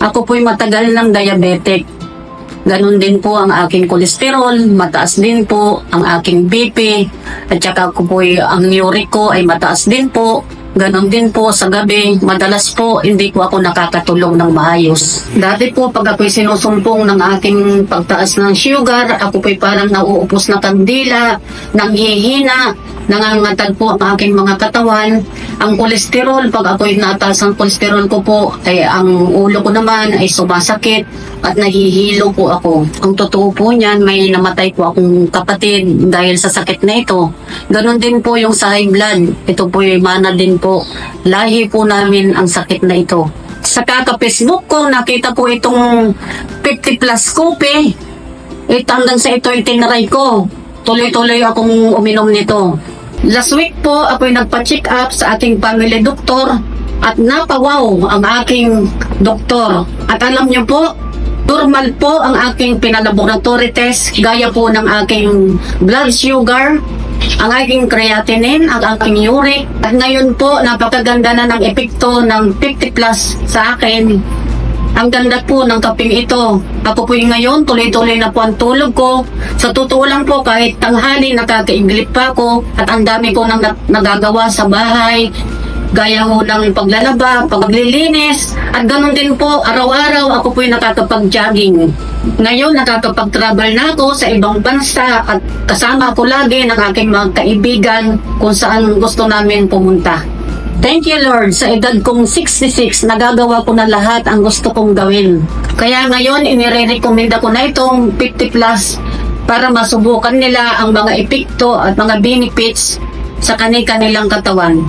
Ako po'y matagal ng diabetic. Ganon din po ang aking kolesterol, mataas din po ang aking BP, at saka ako po'y ang uric ko ay mataas din po. Ganon din po sa gabi, madalas po hindi po ako nakakatulog ng maayos. Dati po pag ako'y sinusumpong ng aking pagtaas ng sugar, ako po'y parang nauupos na kandila, nanghihina, nangangatag po ang aking mga katawan. Ang kolesterol, pag ako'y nataas ang kolesterol ko po, ay ang ulo ko naman ay sumasakit at nahihilo po ako. Ang totoo po niyan, may namatay po akong kapatid dahil sa sakit na ito. Ganon din po yung sa high blood. Ito po yung mana din po. Lahi po namin ang sakit na ito. Sa kaka-Facebook ko, nakita ko itong 50 plus kopi. Hanggang sa ito itinry ko. Tuloy-tuloy akong uminom nito. Last week po, ako'y nagpa-check up sa aking family doctor at napawaw ang aking doktor. At alam niyo po, normal po ang aking pinalaboratory test, gaya po ng aking blood sugar, ang aking creatinine, ang aking uric. At ngayon po, napakaganda na ng epekto ng 50 plus sa akin. Ang ganda po ng kaping ito. Ako po ngayon, tuloy-tuloy na po ang tulog ko. Sa totoo lang po, kahit tanghali, nakakaiglit pa ako. At ang dami ko nang nagagawa sa bahay. Gaya ho ng paglalaba, paglilinis. At ganun din po, araw-araw ako po nakakapag-jogging. Ngayon, nakakapag-travel na ako sa ibang bansa. At kasama ko lagi ng aking mga kaibigan kung saan gusto namin pumunta. Thank you, Lord. Sa edad kong 66, nagagawa ko na lahat ang gusto kong gawin. Kaya ngayon, inire-recommenda ko na itong 50 plus para masubukan nila ang mga epekto at mga benefits sa kanilang katawan.